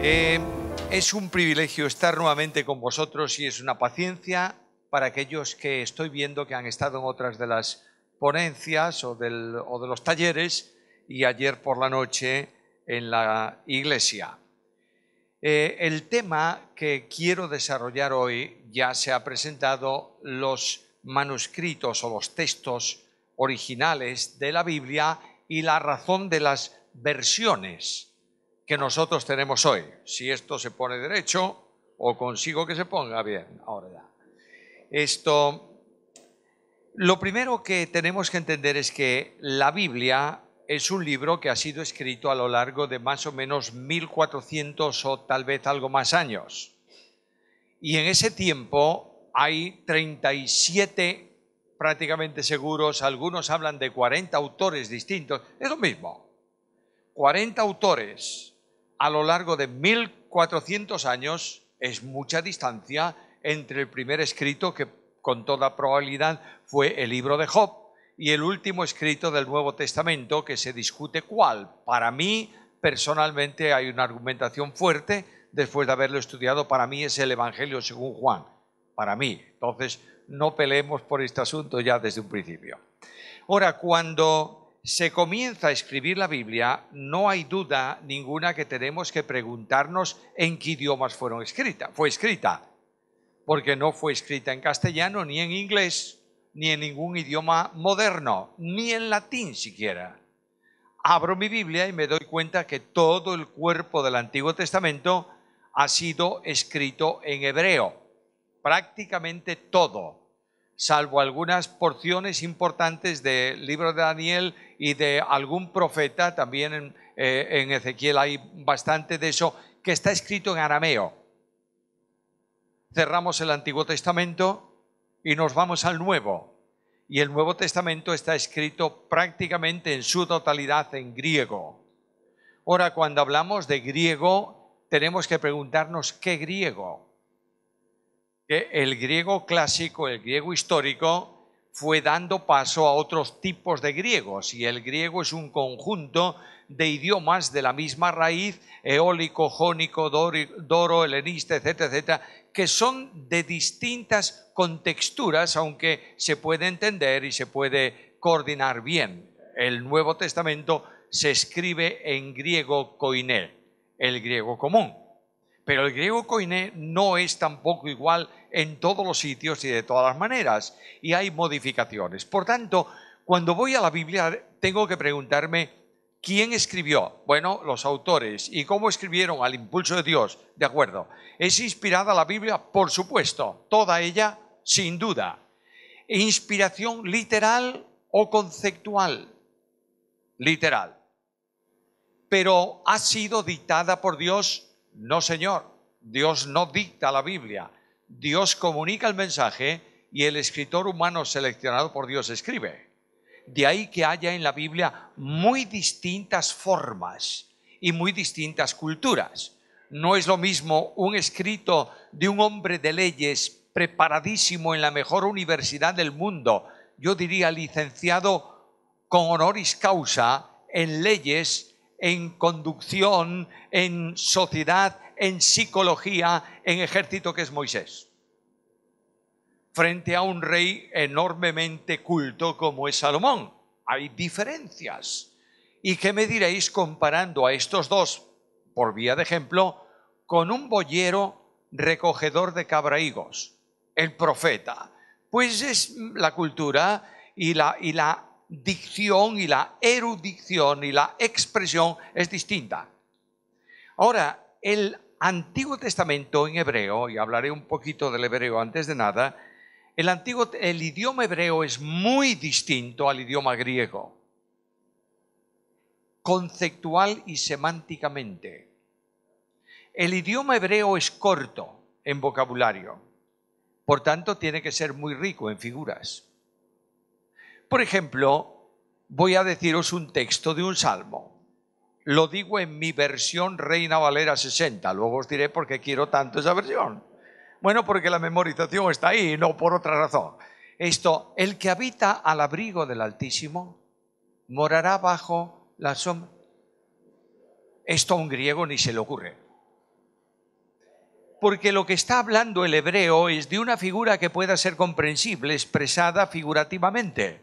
Eh, es un privilegio estar nuevamente con vosotros y es una paciencia para aquellos que estoy viendo que han estado en otras de las ponencias o de los talleres y ayer por la noche en la iglesia. El tema que quiero desarrollar hoy ya se ha presentado los manuscritos o los textos originales de la Biblia y la razón de las versiones que nosotros tenemos hoy. Si esto se pone derecho o consigo que se ponga bien, ahora ya. Lo primero que tenemos que entender es que la Biblia es un libro que ha sido escrito a lo largo de más o menos 1400 o tal vez algo más años. Y en ese tiempo hay 37 prácticamente seguros, algunos hablan de 40 autores distintos, es lo mismo. 40 autores a lo largo de 1400 años es mucha distancia entre el primer escrito, que con toda probabilidad fue el libro de Job, y el último escrito del Nuevo Testamento, que se discute cuál. Para mí, personalmente, hay una argumentación fuerte, después de haberlo estudiado, para mí es el Evangelio según Juan, para mí. Entonces, no peleemos por este asunto ya desde un principio. Ahora, cuando se comienza a escribir la Biblia, no hay duda ninguna que tenemos que preguntarnos en qué idiomas fue escrita, porque no fue escrita en castellano, ni en inglés, ni en ningún idioma moderno, ni en latín siquiera. Abro mi Biblia y me doy cuenta que todo el cuerpo del Antiguo Testamento ha sido escrito en hebreo, prácticamente todo, salvo algunas porciones importantes del libro de Daniel y de algún profeta. También en Ezequiel hay bastante de eso, que está escrito en arameo. Cerramos el Antiguo Testamento y nos vamos al Nuevo. Y el Nuevo Testamento está escrito prácticamente en su totalidad en griego. Ahora, cuando hablamos de griego, tenemos que preguntarnos ¿qué griego? Que el griego clásico, el griego histórico, fue dando paso a otros tipos de griegos, y el griego es un conjunto de idiomas de la misma raíz, eólico, jónico, doro, helenista, etcétera, etcétera, que son de distintas contexturas, aunque se puede entender y se puede coordinar bien. El Nuevo Testamento se escribe en griego koiné, el griego común. Pero el griego koiné no es tampoco igual en todos los sitios y de todas las maneras, y hay modificaciones. Por tanto, cuando voy a la Biblia tengo que preguntarme ¿quién escribió? Bueno, los autores. ¿Y cómo escribieron? Al impulso de Dios, de acuerdo. ¿Es inspirada la Biblia? Por supuesto, toda ella, sin duda. ¿Inspiración literal o conceptual? Literal. ¿Pero ha sido dictada por Dios? No, señor. Dios no dicta la Biblia. Dios comunica el mensaje y el escritor humano seleccionado por Dios escribe. De ahí que haya en la Biblia muy distintas formas y muy distintas culturas. No es lo mismo un escrito de un hombre de leyes preparadísimo en la mejor universidad del mundo, yo diría licenciado con honoris causa en leyes, en conducción, en sociedad, en psicología, en ejército, que es Moisés, frente a un rey enormemente culto como es Salomón. Hay diferencias. ¿Y qué me diréis comparando a estos dos, por vía de ejemplo, con un boyero recogedor de cabrahigos, el profeta? Pues es la cultura y la dicción y la erudición y la expresión es distinta. Ahora, el Antiguo Testamento en hebreo, y hablaré un poquito del hebreo antes de nada, el idioma hebreo es muy distinto al idioma griego, conceptual y semánticamente. El idioma hebreo es corto en vocabulario, por tanto tiene que ser muy rico en figuras. Por ejemplo, voy a deciros un texto de un salmo. Lo digo en mi versión Reina Valera 60, luego os diré por qué quiero tanto esa versión. Bueno, porque la memorización está ahí, no por otra razón. El que habita al abrigo del Altísimo morará bajo la sombra. Esto a un griego ni se le ocurre. porque lo que está hablando el hebreo es de una figura que pueda ser comprensible, expresada figurativamente.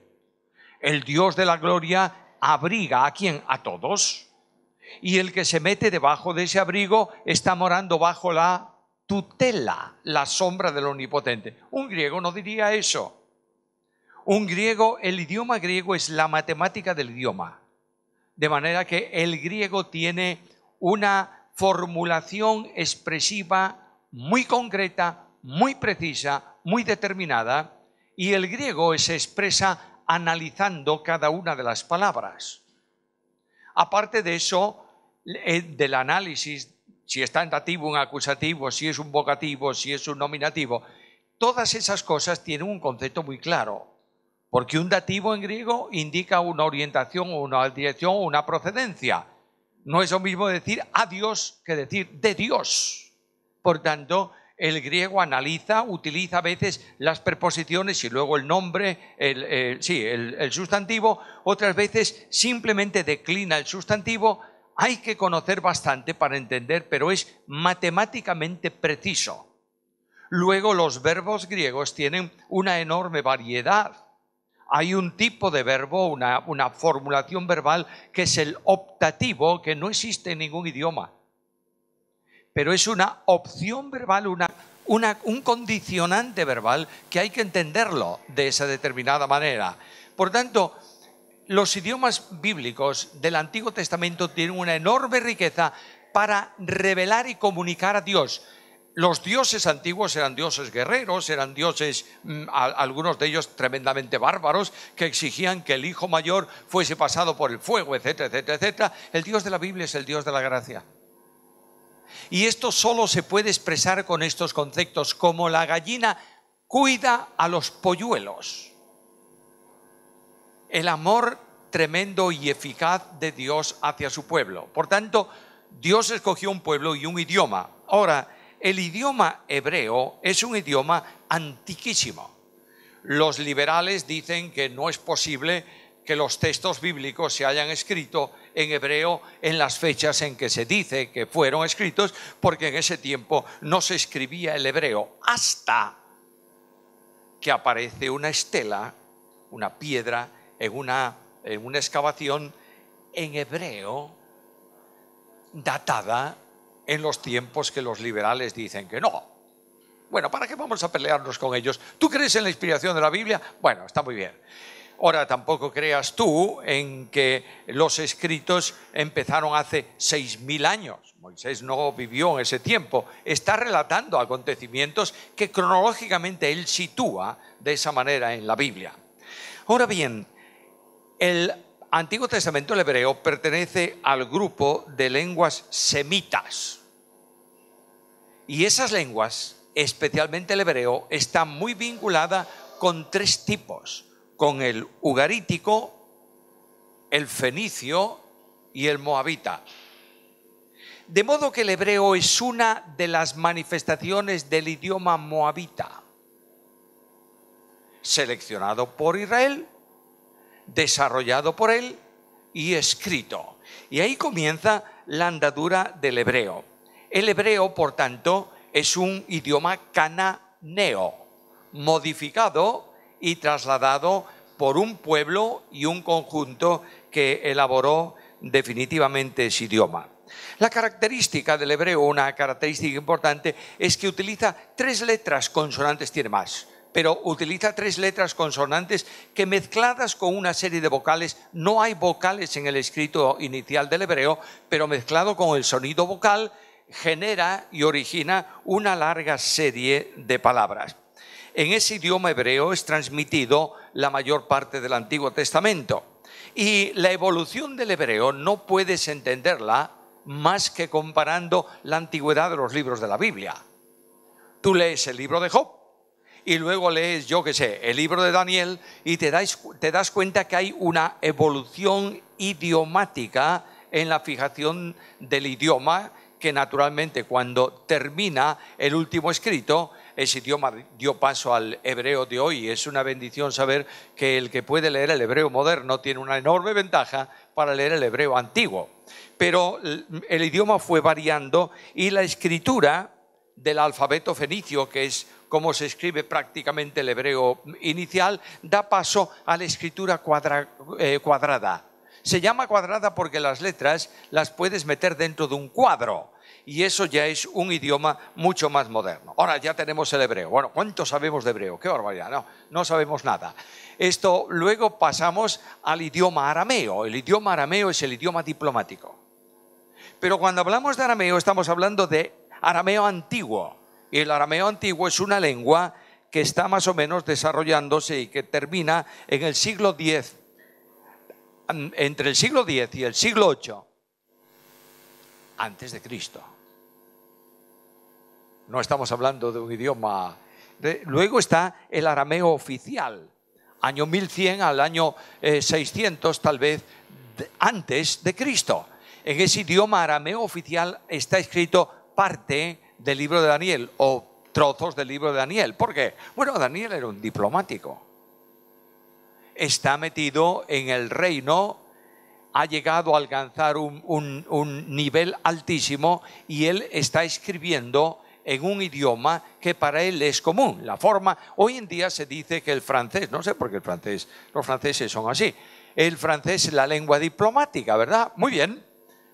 El Dios de la gloria abriga ¿a quién? A todos. Y el que se mete debajo de ese abrigo está morando bajo la tutela, la sombra del Omnipotente. Un griego no diría eso. Un griego, el idioma griego es la matemática del idioma. De manera que el griego tiene una formulación expresiva muy concreta, muy precisa, muy determinada, y el griego se expresa analizando cada una de las palabras. Aparte de eso, del análisis, si está en dativo, en acusativo, si es un vocativo, si es un nominativo, todas esas cosas tienen un concepto muy claro, porque un dativo en griego indica una orientación, una dirección o una procedencia. No es lo mismo decir a Dios que decir de Dios. Por tanto, el griego analiza, utiliza a veces las preposiciones y luego el nombre, el sustantivo. Otras veces simplemente declina el sustantivo. Hay que conocer bastante para entender, pero es matemáticamente preciso. Luego los verbos griegos tienen una enorme variedad. Hay un tipo de verbo, una formulación verbal que es el optativo, que no existe en ningún idioma. Pero es una opción verbal, un condicionante verbal que hay que entenderlo de esa determinada manera. Por tanto, los idiomas bíblicos del Antiguo Testamento tienen una enorme riqueza para revelar y comunicar a Dios. Los dioses antiguos eran dioses guerreros, eran dioses, algunos de ellos tremendamente bárbaros, que exigían que el hijo mayor fuese pasado por el fuego, etcétera, etcétera, etcétera. El Dios de la Biblia es el Dios de la gracia. Y esto solo se puede expresar con estos conceptos, como la gallina cuida a los polluelos. El amor tremendo y eficaz de Dios hacia su pueblo. Por tanto, Dios escogió un pueblo y un idioma. Ahora, el idioma hebreo es un idioma antiquísimo. Los liberales dicen que no es posible que los textos bíblicos se hayan escrito en hebreo en las fechas en que se dice que fueron escritos, porque en ese tiempo no se escribía el hebreo hasta que aparece una estela, una piedra, en una excavación en hebreo datada en los tiempos que los liberales dicen que no. Bueno, ¿para qué vamos a pelearnos con ellos? ¿Tú crees en la inspiración de la Biblia? Bueno, está muy bien. Ahora, tampoco creas tú en que los escritos empezaron hace 6.000 años. Moisés no vivió en ese tiempo. Está relatando acontecimientos que cronológicamente él sitúa de esa manera en la Biblia. Ahora bien, el Antiguo Testamento, el hebreo, pertenece al grupo de lenguas semitas. Y esas lenguas, especialmente el hebreo, está muy vinculada con tres tipos: con el ugarítico, el fenicio y el moabita. De modo que el hebreo es una de las manifestaciones del idioma moabita, seleccionado por Israel, desarrollado por él y escrito. Y ahí comienza la andadura del hebreo. El hebreo, por tanto, es un idioma cananeo, modificado y trasladado por un pueblo y un conjunto que elaboró definitivamente ese idioma. La característica del hebreo, una característica importante, es que utiliza 3 letras consonantes, tiene más, pero utiliza 3 letras consonantes que, mezcladas con una serie de vocales, no hay vocales en el escrito inicial del hebreo, pero mezclado con el sonido vocal genera y origina una larga serie de palabras. En ese idioma hebreo es transmitido la mayor parte del Antiguo Testamento. Y la evolución del hebreo no puedes entenderla más que comparando la antigüedad de los libros de la Biblia. Tú lees el libro de Job y luego lees, yo qué sé, el libro de Daniel, y te das cuenta que hay una evolución idiomática en la fijación del idioma, que naturalmente cuando termina el último escrito, ese idioma dio paso al hebreo de hoy. Es una bendición saber que el que puede leer el hebreo moderno tiene una enorme ventaja para leer el hebreo antiguo. Pero el idioma fue variando y la escritura del alfabeto fenicio, que es como se escribe prácticamente el hebreo inicial, da paso a la escritura cuadrada. Se llama cuadrada porque las letras las puedes meter dentro de un cuadro, y eso ya es un idioma mucho más moderno. Ahora ya tenemos el hebreo. Bueno, ¿cuánto sabemos de hebreo? ¡Qué barbaridad! No sabemos nada. Luego pasamos al idioma arameo. El idioma arameo es el idioma diplomático. Pero cuando hablamos de arameo estamos hablando de arameo antiguo. Y el arameo antiguo es una lengua que está más o menos desarrollándose y que termina en el siglo X. Entre el siglo X y el siglo VIII antes de Cristo. No estamos hablando de un idioma. Luego está el arameo oficial, año 1100 al año 600 tal vez antes de Cristo. En ese idioma arameo oficial está escrito parte del libro de Daniel o trozos del libro de Daniel. ¿Por qué? Bueno, Daniel era un diplomático. Está metido en el reino, ha llegado a alcanzar un nivel altísimo y él está escribiendo en un idioma que para él es común. La forma, hoy en día se dice que el francés, no sé por qué los franceses son así, el francés es la lengua diplomática, ¿verdad? Muy bien,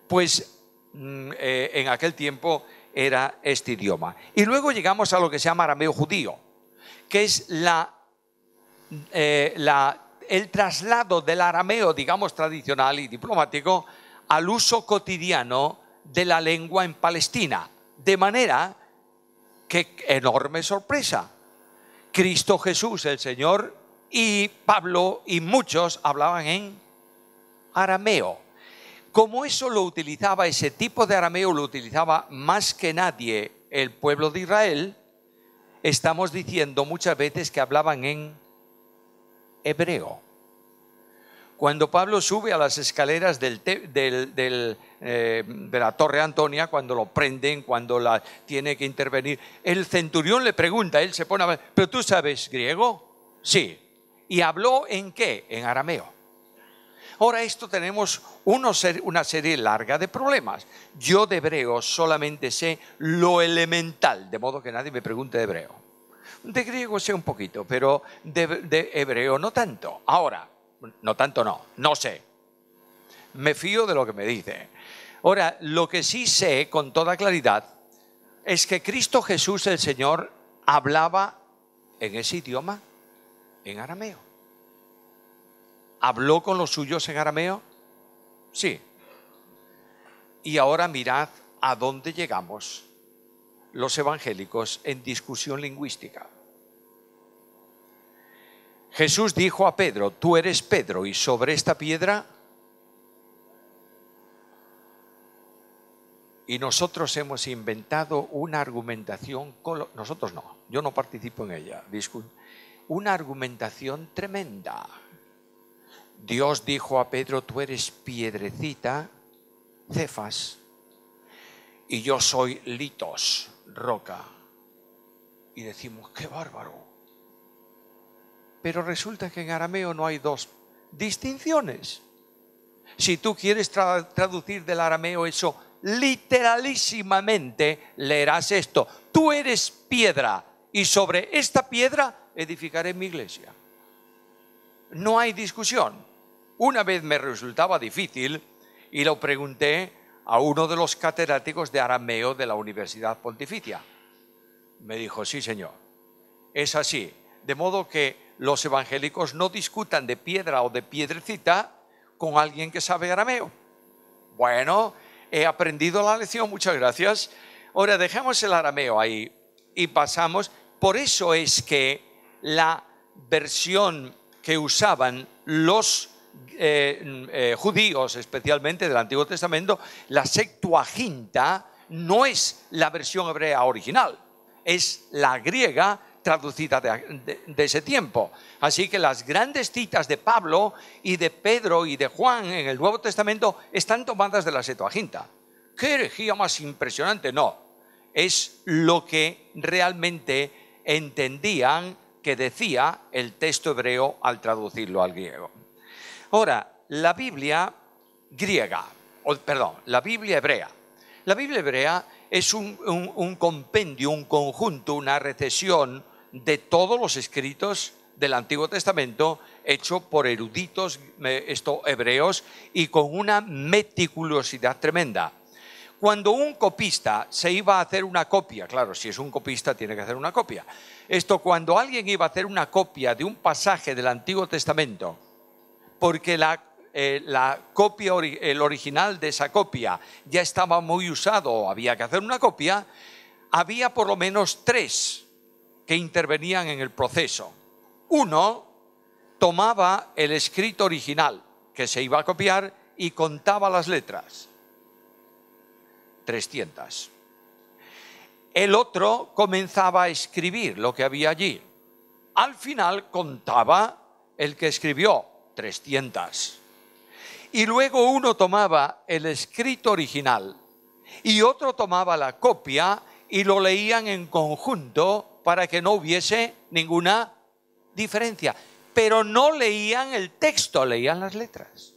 pues en aquel tiempo era este idioma. Y luego llegamos a lo que se llama arameo judío, que es el traslado del arameo, digamos, tradicional y diplomático al uso cotidiano de la lengua en Palestina. De manera que, enorme sorpresa, Cristo Jesús, el Señor, y Pablo y muchos hablaban en arameo. Como eso lo utilizaba, ese tipo de arameo lo utilizaba más que nadie el pueblo de Israel, estamos diciendo muchas veces que hablaban en hebreo. Cuando Pablo sube a las escaleras de la Torre Antonia, cuando lo prenden, cuando tiene que intervenir, el centurión le pregunta, él se pone a ver, ¿pero tú sabes griego? Sí. ¿Y habló en qué? En arameo. Ahora esto tenemos una serie larga de problemas. Yo de hebreo solamente sé lo elemental, de modo que nadie me pregunte de hebreo. De griego sé un poquito, pero de hebreo no tanto. Ahora, no sé. Me fío de lo que me dice. Ahora, lo que sí sé con toda claridad es que Cristo Jesús, el Señor, hablaba en ese idioma, en arameo. ¿Habló con los suyos en arameo? Sí. Y ahora mirad a dónde llegamos los evangélicos en discusión lingüística. Jesús dijo a Pedro, tú eres Pedro, y sobre esta piedra. Y nosotros hemos inventado una argumentación, nosotros no, yo no participo en ella, una argumentación tremenda. Dios dijo a Pedro, tú eres piedrecita, Cefas, y yo soy litos, roca. Y decimos, qué bárbaro. Pero resulta que en arameo no hay dos distinciones. Si tú quieres traducir del arameo eso literalísimamente, leerás esto: tú eres piedra, y sobre esta piedra edificaré mi iglesia. No hay discusión. Una vez me resultaba difícil y lo pregunté a uno de los catedráticos de arameo de la Universidad Pontificia. Me dijo, sí señor, es así. De modo que los evangélicos no discutan de piedra o de piedrecita con alguien que sabe arameo. Bueno, he aprendido la lección, muchas gracias. Ahora dejemos el arameo ahí y pasamos. Por eso es que la versión que usaban los judíos, especialmente del Antiguo Testamento, la Septuaginta, no es la versión hebrea original, es la griega traducida de ese tiempo. Así que las grandes citas de Pablo y de Pedro y de Juan en el Nuevo Testamento están tomadas de la Septuaginta. ¿Qué herejía más impresionante? No, es lo que realmente entendían que decía el texto hebreo al traducirlo al griego. Ahora, la Biblia hebrea. La Biblia hebrea es un compendio, un conjunto, una recesión de todos los escritos del Antiguo Testamento hecho por eruditos hebreos y con una meticulosidad tremenda. Cuando un copista se iba a hacer una copia, claro, si es un copista tiene que hacer una copia. Cuando alguien iba a hacer una copia de un pasaje del Antiguo Testamento, porque el original de esa copia ya estaba muy usado o había que hacer una copia, había por lo menos 3 que intervenían en el proceso. Uno tomaba el escrito original que se iba a copiar y contaba las letras. 300. El otro comenzaba a escribir lo que había allí. Al final contaba el que escribió, 300. Y luego uno tomaba el escrito original y otro tomaba la copia y lo leían en conjunto para que no hubiese ninguna diferencia. Pero no leían el texto, leían las letras,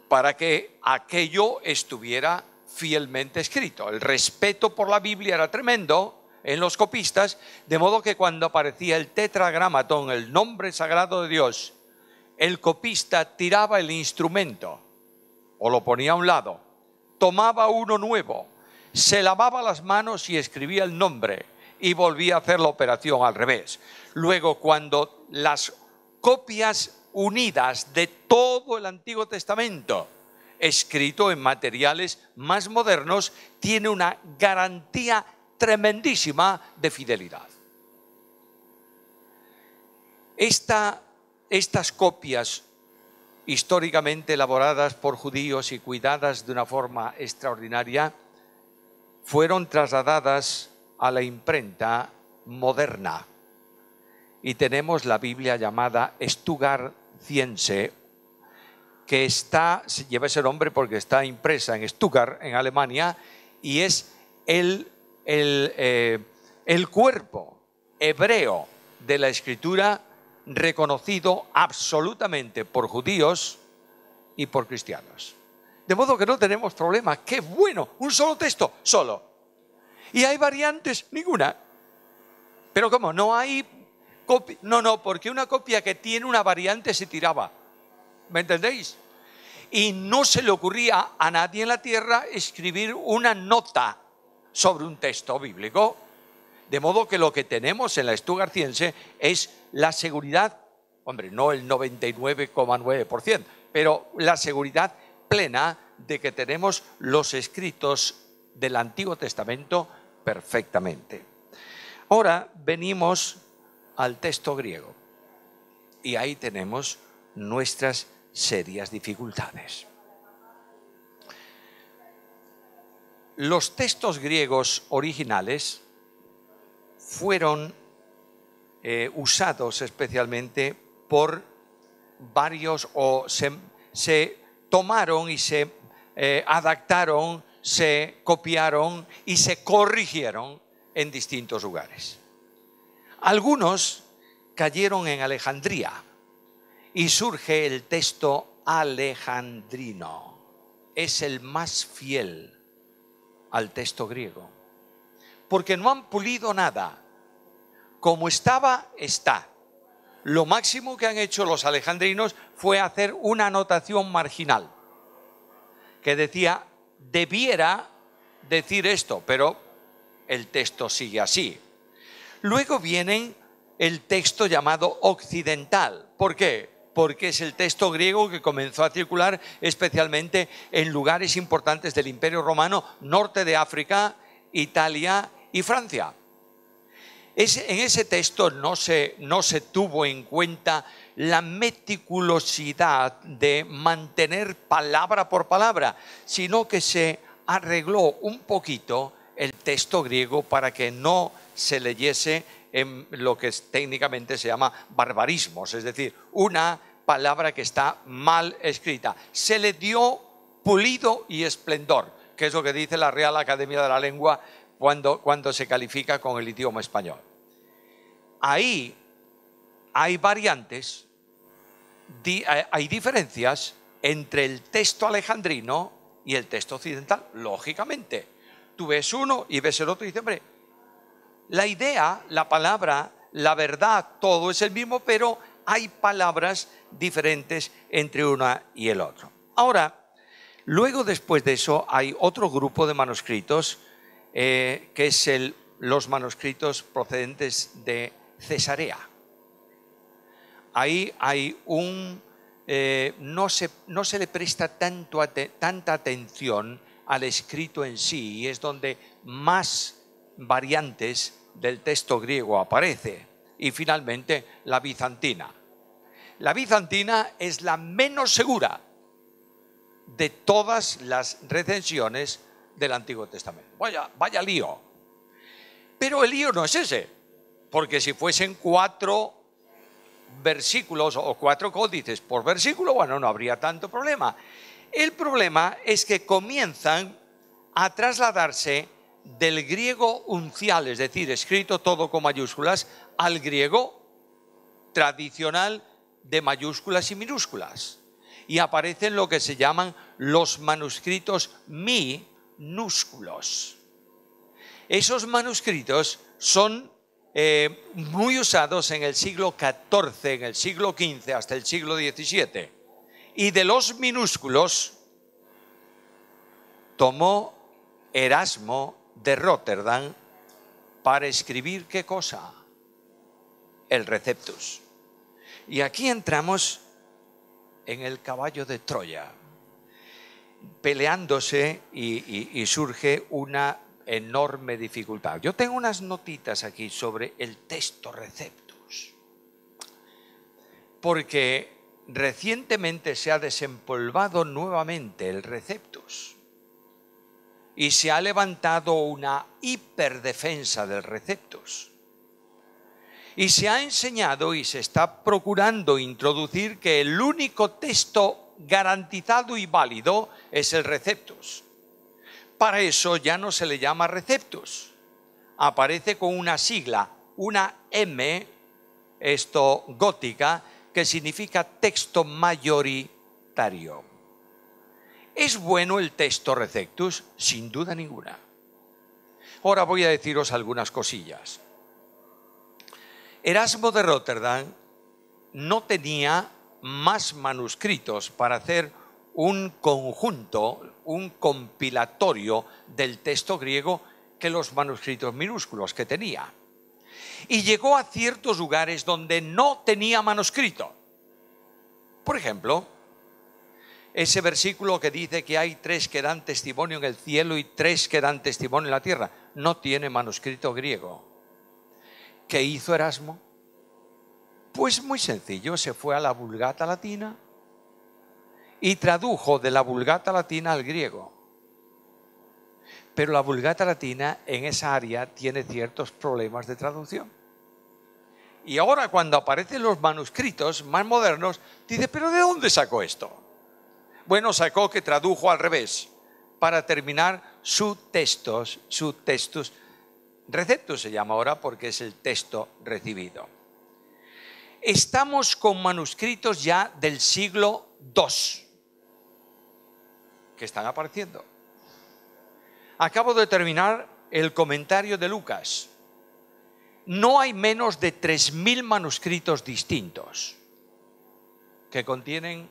para que aquello estuviera fielmente escrito. El respeto por la Biblia era tremendo en los copistas, de modo que cuando aparecía el tetragramatón, el nombre sagrado de Dios, el copista tiraba el instrumento o lo ponía a un lado, tomaba uno nuevo, se lavaba las manos y escribía el nombre y volvía a hacer la operación al revés. Luego, cuando las copias unidas de todo el Antiguo Testamento, escrito en materiales más modernos, tiene una garantía tremendísima de fidelidad. Estas copias históricamente elaboradas por judíos y cuidadas de una forma extraordinaria fueron trasladadas a la imprenta moderna y tenemos la Biblia llamada Stuttgartiense, que lleva ese nombre porque está impresa en Stuttgart, en Alemania, y es el cuerpo hebreo de la Escritura reconocido absolutamente por judíos y por cristianos. De modo que no tenemos problema. ¡Qué bueno! Un solo texto, solo. ¿Y hay variantes? Ninguna. ¿Pero cómo? ¿No hay copia? No, porque una copia que tiene una variante se tiraba. ¿Me entendéis? Y no se le ocurría a nadie en la tierra escribir una nota sobre un texto bíblico. De modo que lo que tenemos en la Stuttgartiense es la seguridad, hombre, no el 99,9%, pero la seguridad plena de que tenemos los escritos del Antiguo Testamento perfectamente. Ahora venimos al texto griego y ahí tenemos nuestras serias dificultades. Los textos griegos originales fueron usados especialmente por varios, o se tomaron y se adaptaron, se copiaron y se corrigieron en distintos lugares. Algunos cayeron en Alejandría y surge el texto alejandrino. Es el más fiel al texto griego, porque no han pulido nada. Como estaba, está. Lo máximo que han hecho los alejandrinos fue hacer una anotación marginal que decía, debiera decir esto, pero el texto sigue así. Luego viene el texto llamado occidental. ¿Por qué? Porque es el texto griego que comenzó a circular especialmente en lugares importantes del Imperio Romano, norte de África, Italia y Francia. En ese texto no se tuvo en cuenta la meticulosidad de mantener palabra por palabra, sino que se arregló un poquito el texto griego para que no se leyese en lo que técnicamente se llama barbarismos, es decir, una palabra que está mal escrita. Se le dio pulido y esplendor, que es lo que dice la Real Academia de la Lengua cuando se califica con el idioma español. Ahí hay variantes, hay diferencias entre el texto alejandrino y el texto occidental, lógicamente. Tú ves uno y ves el otro y dices, hombre, la idea, la palabra, la verdad, todo es el mismo, pero hay palabras diferentes entre una y el otro. Ahora, luego después de eso hay otro grupo de manuscritos que es los manuscritos procedentes de Cesarea. Ahí hay no se le presta tanta atención al escrito en sí, y es donde más variantes del texto griego aparece. Y finalmente la bizantina. La bizantina es la menos segura de todas las recensiones del Antiguo Testamento. Vaya lío. Pero el lío no es ese, porque si fuesen 4 versículos o 4 códices por versículo, bueno, no habría tanto problema. El problema es que comienzan a trasladarse del griego uncial, es decir, escrito todo con mayúsculas, al griego tradicional de mayúsculas y minúsculas. Y aparecen lo que se llaman los manuscritos minúsculos. Esos manuscritos son muy usados en el siglo XIV, en el siglo XV, hasta el siglo XVII. Y de los minúsculos tomó Erasmo de Rotterdam para escribir ¿qué cosa? El Receptus. Y aquí entramos en el caballo de Troya, peleándose y surge una enorme dificultad. Yo tengo unas notitas aquí sobre el texto Receptus, porque recientemente se ha desempolvado nuevamente el Receptus y se ha levantado una hiperdefensa del Receptus. Y se ha enseñado y se está procurando introducir que el único texto garantizado y válido es el Receptus. Para eso ya no se le llama Receptus. Aparece con una sigla, una M, gótica, que significa texto mayoritario. ¿Es bueno el texto Receptus? Sin duda ninguna. Ahora voy a deciros algunas cosillas. Erasmo de Rotterdam no tenía más manuscritos para hacer un conjunto, un compilatorio del texto griego que los manuscritos minúsculos que tenía. Y llegó a ciertos lugares donde no tenía manuscrito. Por ejemplo, ese versículo que dice que hay 3 que dan testimonio en el cielo y 3 que dan testimonio en la tierra, no tiene manuscrito griego. ¿Qué hizo Erasmo? Pues muy sencillo, se fue a la Vulgata latina y tradujo de la Vulgata latina al griego. Pero la Vulgata latina en esa área tiene ciertos problemas de traducción. Y ahora cuando aparecen los manuscritos más modernos, dice, ¿pero de dónde sacó esto? Bueno, sacó que tradujo al revés para terminar su textus. Receptus se llama ahora porque es el texto recibido. Estamos con manuscritos ya del siglo II que están apareciendo. Acabo de terminar el comentario de Lucas. No hay menos de 3000 manuscritos distintos que contienen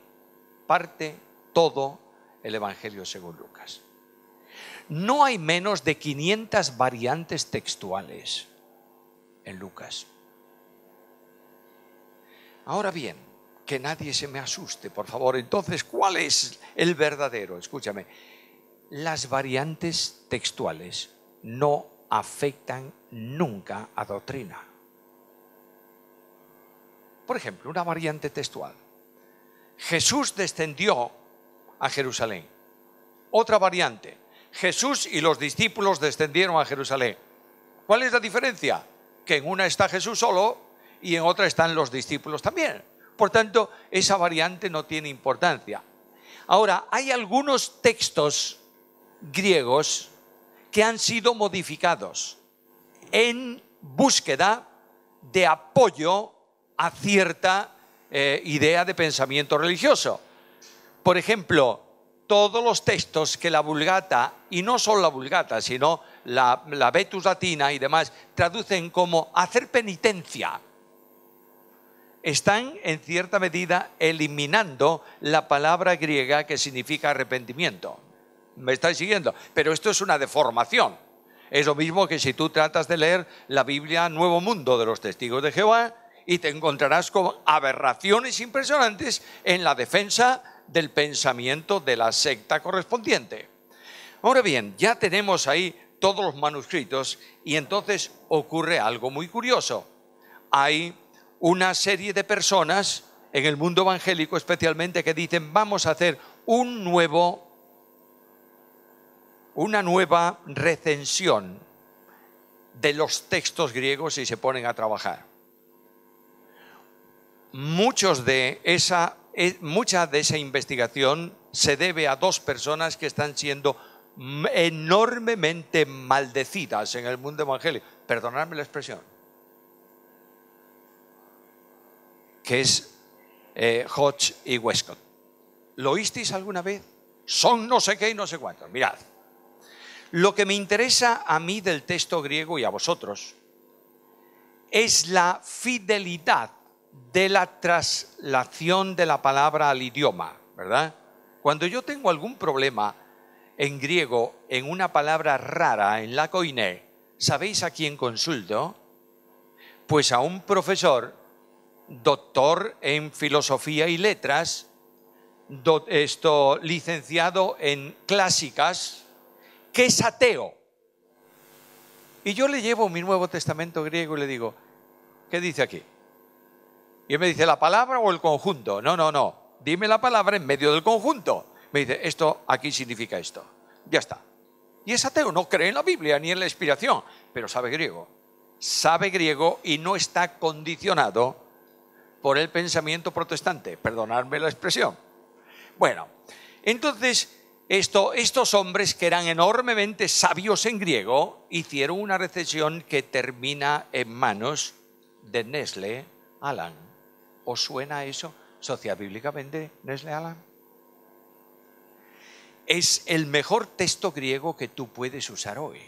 todo el Evangelio según Lucas. No hay menos de 500 variantes textuales en Lucas. Ahora bien, que nadie se me asuste, por favor. Entonces, ¿cuál es el verdadero? Escúchame, las variantes textuales no afectan nunca a doctrina. Por ejemplo, una variante textual. Jesús descendió a Jerusalén. Otra variante. Jesús y los discípulos descendieron a Jerusalén. ¿Cuál es la diferencia? Que en una está Jesús solo y en otra están los discípulos también. Por tanto, esa variante no tiene importancia. Ahora, hay algunos textos griegos que han sido modificados en búsqueda de apoyo a cierta idea de pensamiento religioso. Por ejemplo, todos los textos que la Vulgata, y no solo la Vulgata, sino la Vetus Latina y demás, traducen como hacer penitencia, están en cierta medida eliminando la palabra griega que significa arrepentimiento. ¿Me estáis siguiendo? Pero esto es una deformación. Es lo mismo que si tú tratas de leer la Biblia Nuevo Mundo de los Testigos de Jehová y te encontrarás con aberraciones impresionantes en la defensa del pensamiento de la secta correspondiente. Ahora bien, ya tenemos ahí todos los manuscritos y entonces ocurre algo muy curioso. Hay una serie de personas en el mundo evangélico especialmente que dicen vamos a hacer una nueva recensión de los textos griegos y se ponen a trabajar. Mucha de esa investigación se debe a dos personas que están siendo enormemente maldecidas en el mundo evangélico. Perdonadme la expresión. Que es Hodge y Westcott. ¿Lo oísteis alguna vez? Son no sé qué y no sé cuántos. Mirad, lo que me interesa a mí del texto griego y a vosotros es la fidelidad de la traslación de la palabra al idioma, ¿verdad? Cuando yo tengo algún problema en griego, en una palabra rara, en la koiné, ¿sabéis a quién consulto? Pues a un profesor, doctor en filosofía y letras, licenciado en clásicas, que es ateo. Y yo le llevo mi Nuevo Testamento griego y le digo, ¿qué dice aquí? Y él me dice, ¿la palabra o el conjunto? No, dime la palabra en medio del conjunto. Me dice, esto aquí significa esto. Ya está. Y es ateo, no cree en la Biblia ni en la inspiración, pero sabe griego. Sabe griego y no está condicionado por el pensamiento protestante. Perdonadme la expresión. Bueno, entonces estos hombres que eran enormemente sabios en griego hicieron una recensión que termina en manos de Nestle Aland. ¿Os suena eso sociobíblicamente, Nestle Aland? Es el mejor texto griego que tú puedes usar hoy.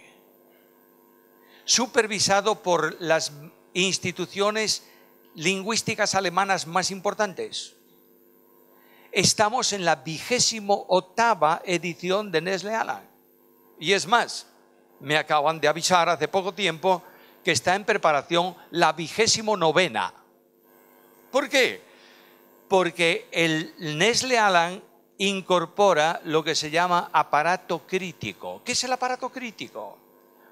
Supervisado por las instituciones lingüísticas alemanas más importantes. Estamos en la 28ª edición de Nestle Aland. Y es más, me acaban de avisar hace poco tiempo que está en preparación la 29ª. ¿Por qué? Porque el Nestle Aland incorpora lo que se llama aparato crítico. ¿Qué es el aparato crítico?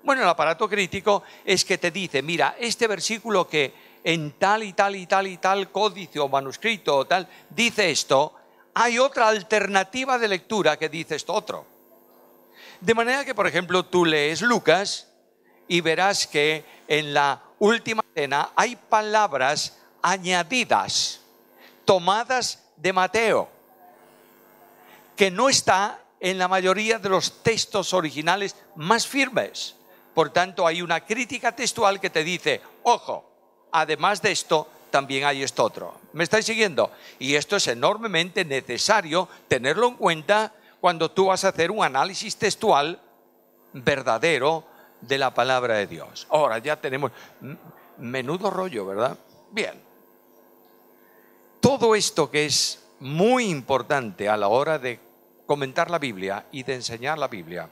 Bueno, el aparato crítico es que te dice, mira, este versículo que en tal y tal y tal y tal códice o manuscrito o tal dice esto, hay otra alternativa de lectura que dice esto otro. De manera que, por ejemplo, tú lees Lucas y verás que en la última cena hay palabras añadidas, tomadas de Mateo, que no está en la mayoría de los textos originales más firmes. Por tanto, hay una crítica textual que te dice, ojo, además de esto, también hay esto otro. ¿Me estáis siguiendo? Y esto es enormemente necesario tenerlo en cuenta cuando tú vas a hacer un análisis textual verdadero de la palabra de Dios. Ahora ya tenemos menudo rollo, ¿verdad? Bien. Todo esto que es muy importante a la hora de comentar la Biblia y de enseñar la Biblia,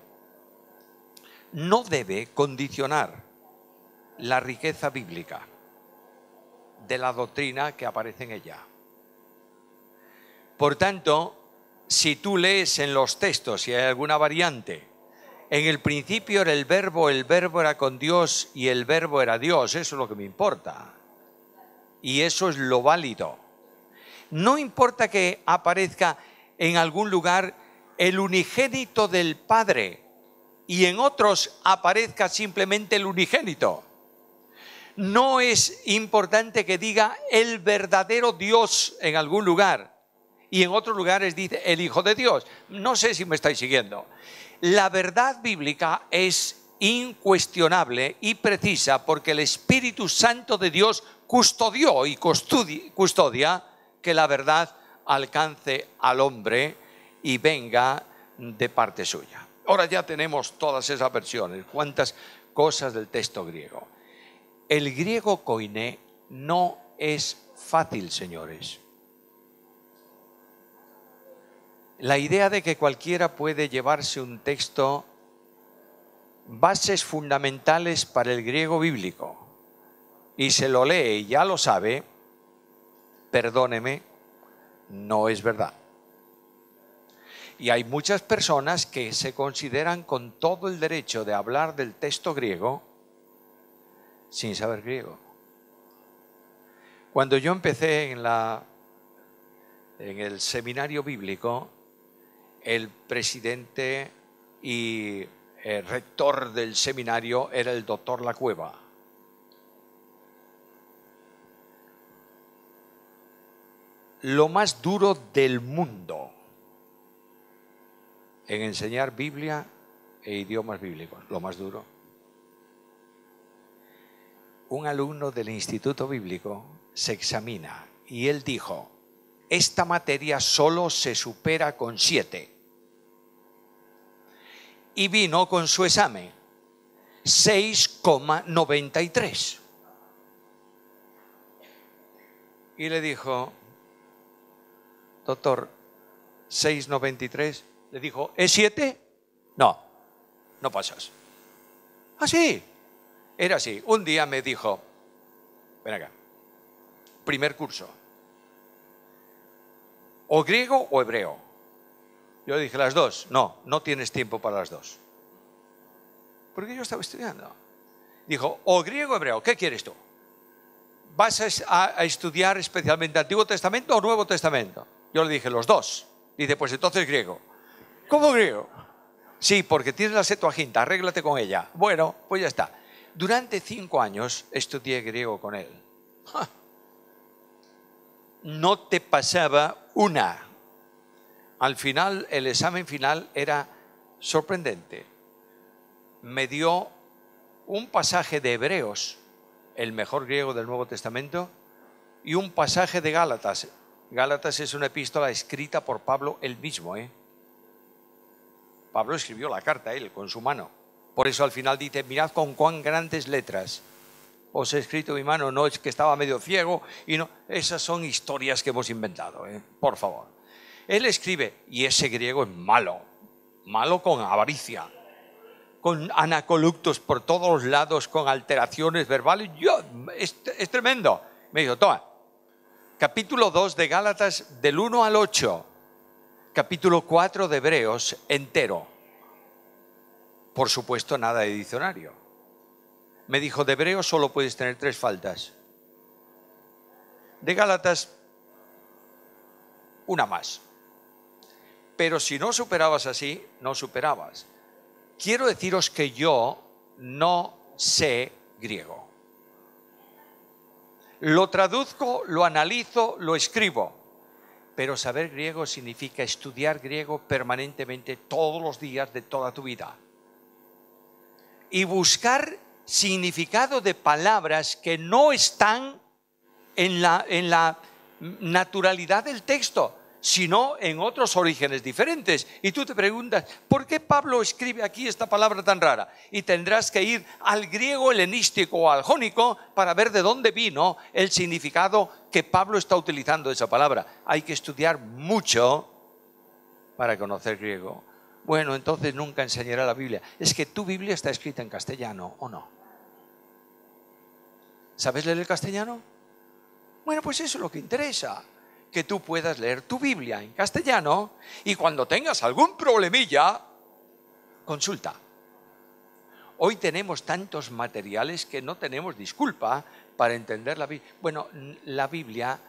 no debe condicionar la riqueza bíblica de la doctrina que aparece en ella. Por tanto, si tú lees en los textos, si hay alguna variante, en el principio era el verbo era con Dios y el verbo era Dios, eso es lo que me importa. Y eso es lo válido. No importa que aparezca en algún lugar el unigénito del Padre y en otros aparezca simplemente el unigénito. No es importante que diga el verdadero Dios en algún lugar y en otros lugares dice el Hijo de Dios. No sé si me estáis siguiendo. La verdad bíblica es incuestionable y precisa porque el Espíritu Santo de Dios custodió y custodia que la verdad alcance al hombre y venga de parte suya. Ahora ya tenemos todas esas versiones, cuántas cosas del texto griego. El griego koiné no es fácil, señores. La idea de que cualquiera puede llevarse un texto, bases fundamentales para el griego bíblico, y se lo lee y ya lo sabe, perdóneme, no es verdad. Y hay muchas personas que se consideran con todo el derecho de hablar del texto griego sin saber griego. Cuando yo empecé en el seminario bíblico, el presidente y el rector del seminario era el doctor Lacueva. Lo más duro del mundo en enseñar Biblia e idiomas bíblicos, lo más duro. Un alumno del Instituto Bíblico se examina y él dijo: esta materia solo se supera con 7. Y vino con su examen 6,93. Y le dijo: doctor, 6,93. Le dijo: ¿es 7? No, no pasas. Así, era así. Un día me dijo: ven acá, primer curso, o griego o hebreo. Yo le dije: las dos. No, no tienes tiempo para las dos. Porque yo estaba estudiando. Dijo: o griego o hebreo, ¿qué quieres tú? ¿Vas a estudiar especialmente Antiguo Testamento o Nuevo Testamento? Yo le dije: los dos. Dice: pues entonces griego. ¿Cómo griego? Sí, porque tienes la Septuaginta, arréglate con ella. Bueno, pues ya está. Durante 5 años estudié griego con él. No te pasaba una. Al final, el examen final era sorprendente. Me dio un pasaje de Hebreos, el mejor griego del Nuevo Testamento, y un pasaje de Gálatas. Gálatas es una epístola escrita por Pablo él mismo, Pablo escribió la carta él con su mano. Por eso al final dice: mirad con cuán grandes letras os he escrito mi mano, no es que estaba medio ciego y no. Esas son historias que hemos inventado, por favor. Él escribe, y ese griego es malo, malo con avaricia, con anacoluctos por todos los lados, con alteraciones verbales. Es tremendo. Me dijo: toma, capítulo 2 de Gálatas del 1 al 8, capítulo 4 de Hebreos entero. Por supuesto, nada de diccionario. Me dijo: de Hebreos solo puedes tener 3 faltas. De Gálatas, una más. Pero si no superabas así, no superabas. Quiero deciros que yo no sé griego. Lo traduzco, lo analizo, lo escribo. Pero saber griego significa estudiar griego permanentemente todos los días de toda tu vida. Y buscar significado de palabras que no están en la naturalidad del texto, sino en otros orígenes diferentes. Y tú te preguntas: ¿por qué Pablo escribe aquí esta palabra tan rara? Y tendrás que ir al griego helenístico o al jónico para ver de dónde vino el significado que Pablo está utilizando esa palabra. Hay que estudiar mucho para conocer griego. Bueno, entonces nunca enseñará la Biblia. Es que tu Biblia está escrita en castellano, ¿o no? ¿Sabes leer el castellano? Bueno, pues eso es lo que interesa, que tú puedas leer tu Biblia en castellano y cuando tengas algún problemilla, consulta. Hoy tenemos tantos materiales que no tenemos disculpa para entender la Biblia. Bueno, la Biblia,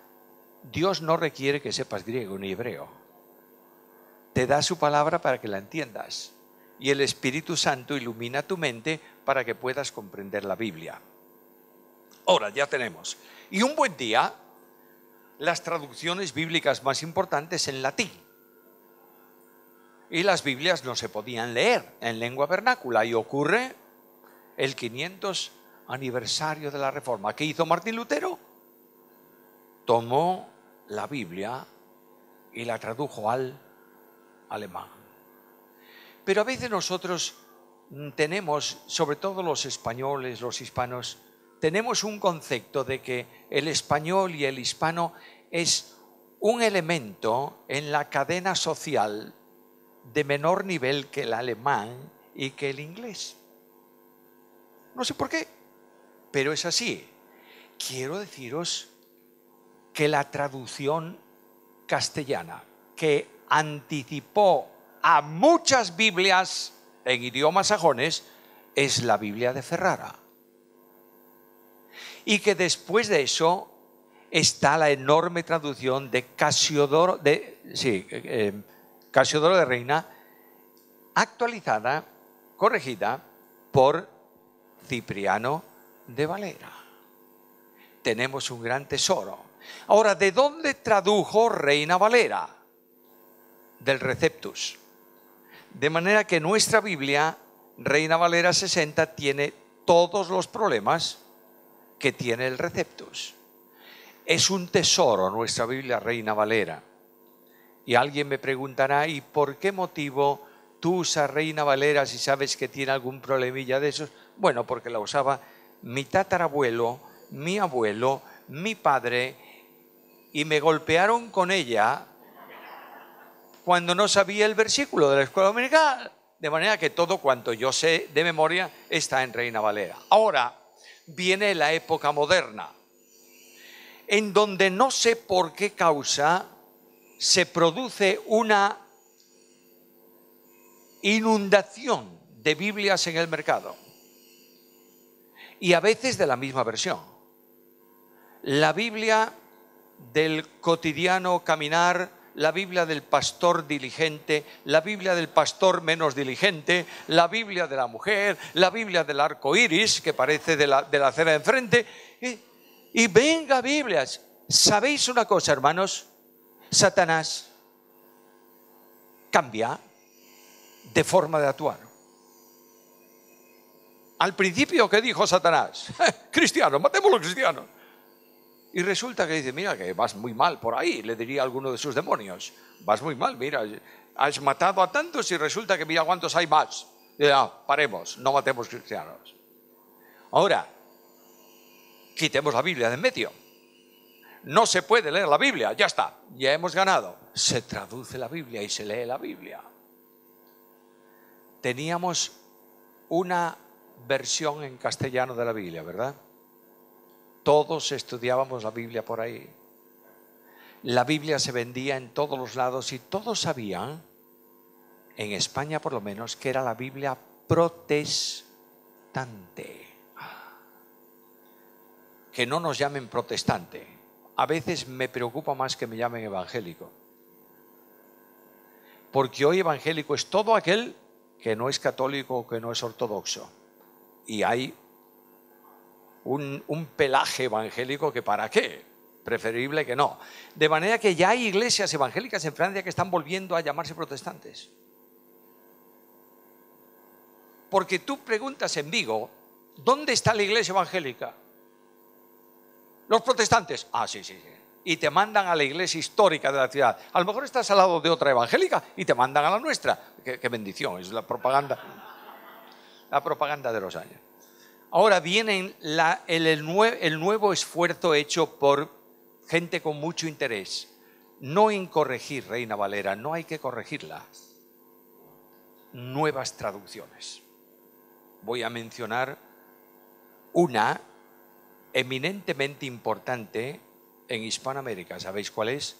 Dios no requiere que sepas griego ni hebreo. Te da su palabra para que la entiendas y el Espíritu Santo ilumina tu mente para que puedas comprender la Biblia. Ahora ya tenemos. Y un buen día, las traducciones bíblicas más importantes en latín. Y las Biblias no se podían leer en lengua vernácula. Y ocurre el 500 aniversario de la Reforma. ¿Qué hizo Martín Lutero? Tomó la Biblia y la tradujo al alemán. Pero a veces nosotros tenemos, sobre todo los españoles, los hispanos, tenemos un concepto de que el español y el hispano es un elemento en la cadena social de menor nivel que el alemán y que el inglés. No sé por qué, pero es así. Quiero deciros que la traducción castellana, que anticipó a muchas Biblias en idiomas sajones, es la Biblia de Ferrara. Y que después de eso está la enorme traducción de Casiodoro de Reina, actualizada, corregida por Cipriano de Valera. Tenemos un gran tesoro. Ahora, ¿de dónde tradujo Reina Valera? Del Receptus. De manera que nuestra Biblia, Reina Valera 60, tiene todos los problemas que tiene el Receptus. Es un tesoro nuestra Biblia Reina Valera. Y alguien me preguntará, ¿y por qué motivo tú usas Reina Valera si sabes que tiene algún problemilla de esos? Bueno, porque la usaba mi tatarabuelo, mi abuelo, mi padre, y me golpearon con ella cuando no sabía el versículo de la escuela dominical. De manera que todo cuanto yo sé de memoria está en Reina Valera. Ahora viene la época moderna, en donde no sé por qué causa se produce una inundación de Biblias en el mercado. Y a veces de la misma versión. La Biblia del cotidiano caminar, la Biblia del pastor diligente, la Biblia del pastor menos diligente, la Biblia de la mujer, la Biblia del arco iris, que parece de la acera de enfrente. Y venga Biblias. ¿Sabéis una cosa, hermanos? Satanás cambia de forma de actuar. Al principio, ¿qué dijo Satanás? Cristianos, matemos a los cristianos. Y resulta que dice, mira que vas muy mal por ahí, le diría a alguno de sus demonios. Vas muy mal, mira, has matado a tantos y resulta que mira cuántos hay más. Y dice, paremos, no matemos cristianos. Ahora, quitemos la Biblia de en medio. No se puede leer la Biblia, ya está, ya hemos ganado. Se traduce la Biblia y se lee la Biblia. Teníamos una versión en castellano de la Biblia, ¿verdad? Todos estudiábamos la Biblia por ahí. La Biblia se vendía en todos los lados y todos sabían, en España por lo menos, que era la Biblia protestante. Que no nos llamen protestante. A veces me preocupa más que me llamen evangélico. Porque hoy evangélico es todo aquel que no es católico o que no es ortodoxo. Y hay un pelaje evangélico que ¿para qué? Preferible que no. De manera que ya hay iglesias evangélicas en Francia que están volviendo a llamarse protestantes. Porque tú preguntas en Vigo, ¿dónde está la iglesia evangélica? Los protestantes. Sí. Y te mandan a la iglesia histórica de la ciudad. A lo mejor estás al lado de otra evangélica y te mandan a la nuestra. Qué bendición, es la propaganda de los años. Ahora viene el nuevo esfuerzo hecho por gente con mucho interés. No en corregir Reina Valera, no hay que corregirla. Nuevas traducciones. Voy a mencionar una eminentemente importante en Hispanoamérica. ¿Sabéis cuál es?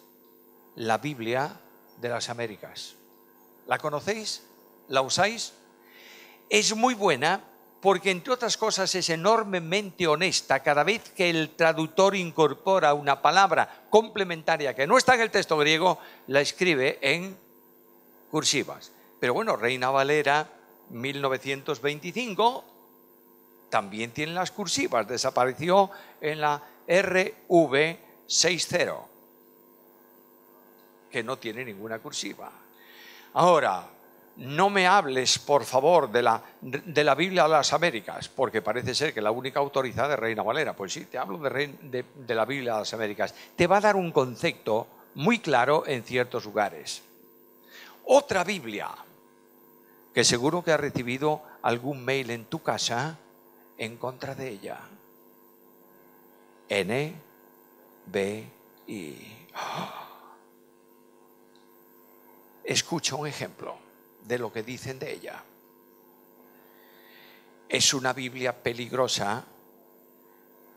La Biblia de las Américas. ¿La conocéis? ¿La usáis? Es muy buena porque, entre otras cosas, es enormemente honesta. Cada vez que el traductor incorpora una palabra complementaria que no está en el texto griego, la escribe en cursivas. Pero bueno, Reina Valera 1925 también tiene las cursivas. Desapareció en la RV60, que no tiene ninguna cursiva. Ahora, no me hables, por favor, de la Biblia de las Américas, porque parece ser que la única autorizada es Reina Valera. Pues sí, te hablo de la Biblia de las Américas. Te va a dar un concepto muy claro en ciertos lugares. Otra Biblia que seguro que has recibido algún mail en tu casa en contra de ella. NBI. Escucha un ejemplo de lo que dicen de ella. Es una Biblia peligrosa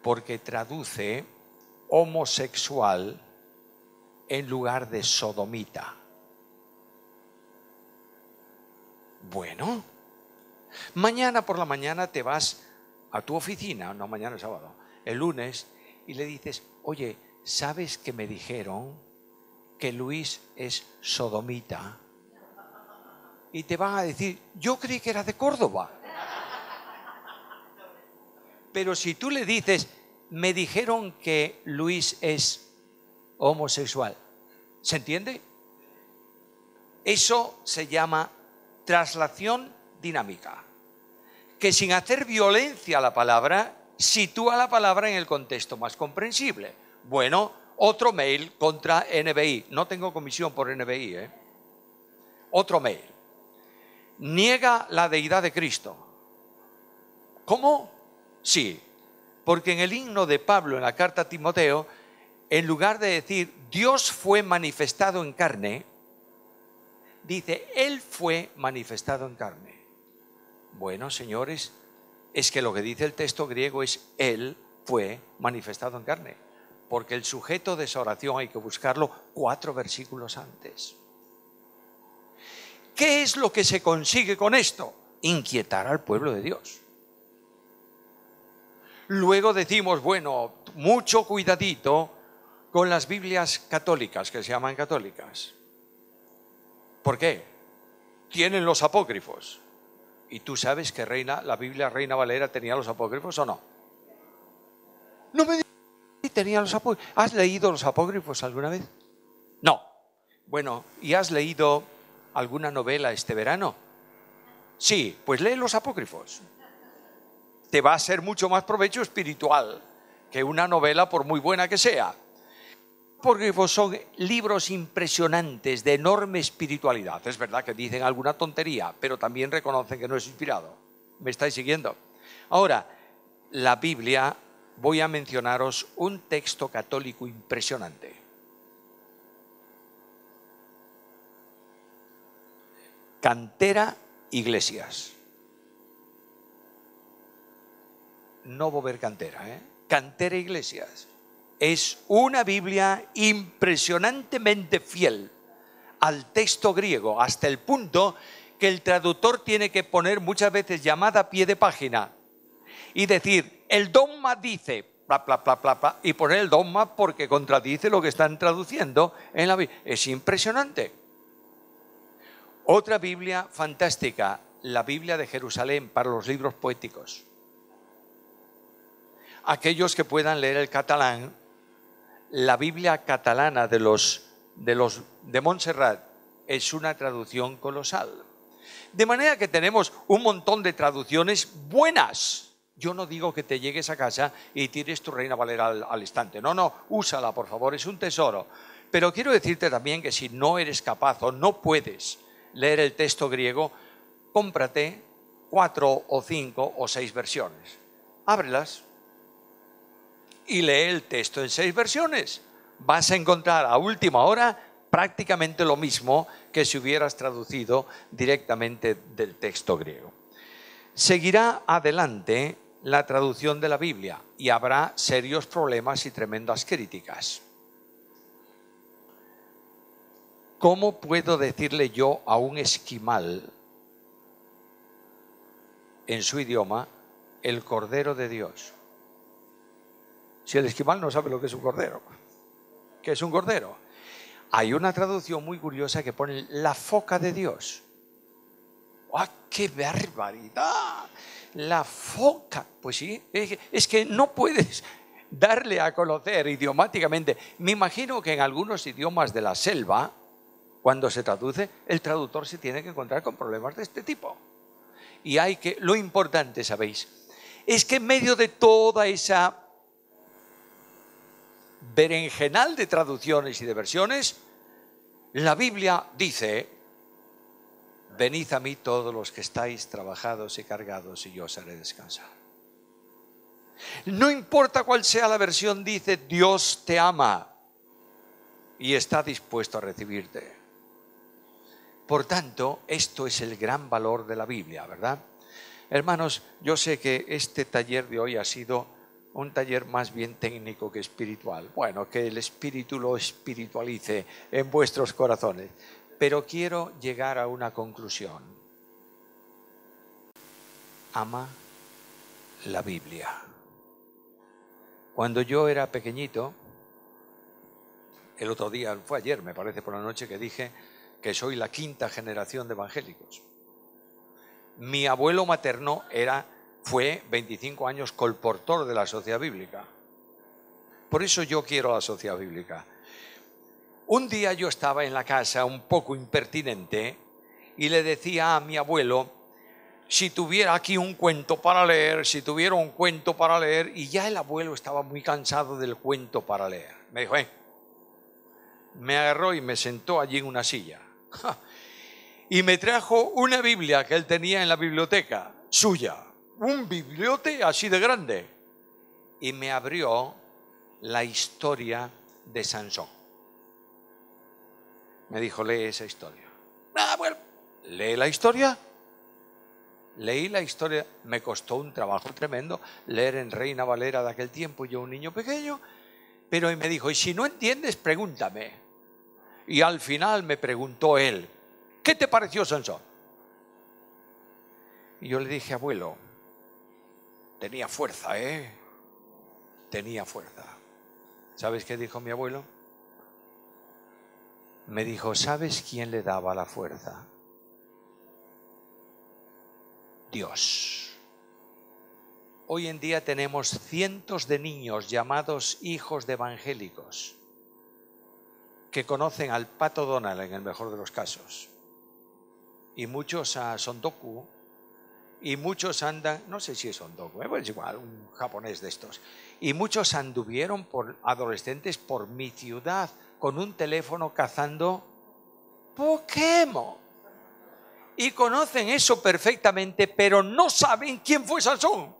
porque traduce homosexual en lugar de sodomita. Bueno, mañana por la mañana te vas a tu oficina, no, mañana es sábado, el lunes, y le dices, oye, ¿sabes que me dijeron que Luis es sodomita? Y te van a decir, yo creí que era de Córdoba. Pero si tú le dices, me dijeron que Luis es homosexual, ¿se entiende? Eso se llama traslación dinámica, que sin hacer violencia a la palabra, sitúa la palabra en el contexto más comprensible. Bueno, otro mail contra NBI. No tengo comisión por NBI, ¿eh? Otro mail. Niega la deidad de Cristo. ¿Cómo? Sí, porque en el himno de Pablo, en la carta a Timoteo, en lugar de decir Dios fue manifestado en carne, dice Él fue manifestado en carne. Bueno, señores, es que lo que dice el texto griego es Él fue manifestado en carne, porque el sujeto de esa oración hay que buscarlo 4 versículos antes. ¿Qué es lo que se consigue con esto? Inquietar al pueblo de Dios. Luego decimos, bueno, mucho cuidadito con las Biblias católicas, que se llaman católicas. ¿Por qué? Tienen los apócrifos. ¿Y tú sabes que la Biblia Reina Valera tenía los apócrifos o no? No me digas si tenía los apócrifos. ¿Has leído los apócrifos alguna vez? No. Bueno, ¿y has leído alguna novela este verano? Sí, pues lee los apócrifos. Te va a ser mucho más provecho espiritual que una novela por muy buena que sea. Porque son libros impresionantes de enorme espiritualidad. Es verdad que dicen alguna tontería, pero también reconocen que no es inspirado. ¿Me estáis siguiendo? Ahora, la Biblia, voy a mencionaros un texto católico impresionante. Cantera Iglesias. No Bover Cantera, ¿eh? Cantera Iglesias. Es una Biblia impresionantemente fiel al texto griego, hasta el punto que el traductor tiene que poner muchas veces llamada a pie de página y decir, el dogma dice, bla, bla, bla, bla, bla, y poner el dogma porque contradice lo que están traduciendo en la Biblia. Es impresionante. Otra Biblia fantástica, la Biblia de Jerusalén para los libros poéticos. Aquellos que puedan leer el catalán, la Biblia catalana de Montserrat es una traducción colosal. De manera que tenemos un montón de traducciones buenas. Yo no digo que te llegues a casa y tires tu Reina Valera al instante. No, no, úsala, por favor, es un tesoro. Pero quiero decirte también que si no eres capaz o no puedes leer el texto griego, cómprate 4 o 5 o 6 versiones. Ábrelas y lee el texto en 6 versiones. Vas a encontrar a última hora prácticamente lo mismo que si hubieras traducido directamente del texto griego. Seguirá adelante la traducción de la Biblia y habrá serios problemas y tremendas críticas. ¿Cómo puedo decirle yo a un esquimal en su idioma el Cordero de Dios? Si el esquimal no sabe lo que es un cordero. ¿Qué es un cordero? Hay una traducción muy curiosa que pone la foca de Dios. ¡Ah, qué barbaridad! La foca. Pues sí, es que no puedes darle a conocer idiomáticamente. Me imagino que en algunos idiomas de la selva, cuando se traduce, el traductor se tiene que encontrar con problemas de este tipo. Y lo importante, ¿sabéis? Es que en medio de toda esa berenjenal de traducciones y de versiones, la Biblia dice, Venid a mí todos los que estáis trabajados y cargados, y yo os haré descansar. No importa cuál sea la versión, dice: Dios te ama y está dispuesto a recibirte. Por tanto, esto es el gran valor de la Biblia, ¿verdad? Hermanos, yo sé que este taller de hoy ha sido un taller más bien técnico que espiritual. Bueno, que el Espíritu lo espiritualice en vuestros corazones. Pero quiero llegar a una conclusión. Ama la Biblia. Cuando yo era pequeñito, el otro día, fue ayer, me parece, por la noche, que dije que soy la 5ª generación de evangélicos. Mi abuelo materno fue 25 años colportor de la Sociedad Bíblica. Por eso yo quiero la Sociedad Bíblica. Un día yo estaba en la casa un poco impertinente y le decía a mi abuelo: si tuviera aquí un cuento para leer, si tuviera un cuento para leer, y ya el abuelo estaba muy cansado del cuento para leer. Me dijo, me agarró y me sentó allí en una silla. Y me trajo una Biblia que él tenía en la biblioteca suya, un bibliote así de grande, y me abrió la historia de Sansón. Me dijo: lee esa historia. Bueno, lee la historia. Leí la historia, me costó un trabajo tremendo leer en Reina Valera de aquel tiempo, yo un niño pequeño, pero me dijo: y si no entiendes, pregúntame. Y al final me preguntó él: ¿qué te pareció Sansón? Y yo le dije: abuelo, tenía fuerza, tenía fuerza. ¿Sabes qué dijo mi abuelo? Me dijo: ¿sabes quién le daba la fuerza? Dios. Hoy en día tenemos cientos de niños llamados hijos de evangélicos que conocen al Pato Donald en el mejor de los casos, y muchos a Sondoku, y muchos andan, no sé si es Sondoku, es igual, un japonés de estos, y muchos anduvieron por adolescentes por mi ciudad con un teléfono cazando Pokémon. Y conocen eso perfectamente, pero no saben quién fue Sansón.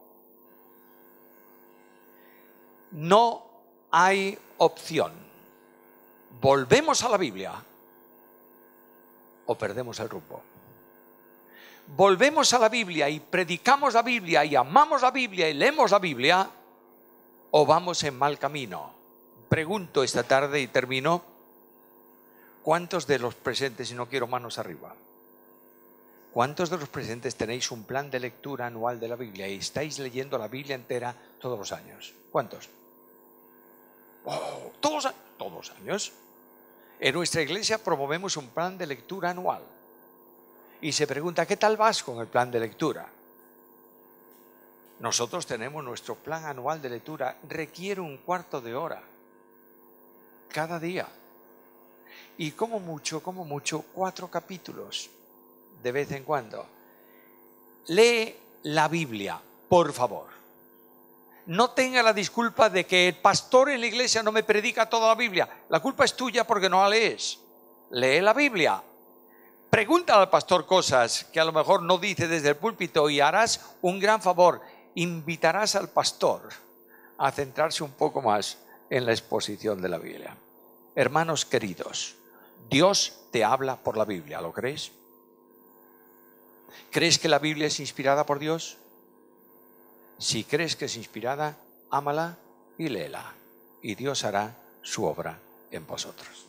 No hay opción. ¿Volvemos a la Biblia o perdemos el rumbo? ¿Volvemos a la Biblia y predicamos la Biblia y amamos la Biblia y leemos la Biblia, o vamos en mal camino? Pregunto esta tarde y termino: ¿cuántos de los presentes, y no quiero manos arriba, cuántos de los presentes tenéis un plan de lectura anual de la Biblia y estáis leyendo la Biblia entera todos los años? ¿Cuántos? Oh, todos los años. En nuestra iglesia promovemos un plan de lectura anual. Y se pregunta: ¿qué tal vas con el plan de lectura? Nosotros tenemos nuestro plan anual de lectura. Requiere un cuarto de hora cada día. Y como mucho, 4 capítulos de vez en cuando. Lee la Biblia, por favor. No tenga la disculpa de que el pastor en la iglesia no me predica toda la Biblia. La culpa es tuya porque no la lees. Lee la Biblia. Pregúntale al pastor cosas que a lo mejor no dice desde el púlpito y harás un gran favor. Invitarás al pastor a centrarse un poco más en la exposición de la Biblia. Hermanos queridos, Dios te habla por la Biblia, ¿lo crees? ¿Crees que la Biblia es inspirada por Dios? Si crees que es inspirada, ámala y léela, y Dios hará su obra en vosotros.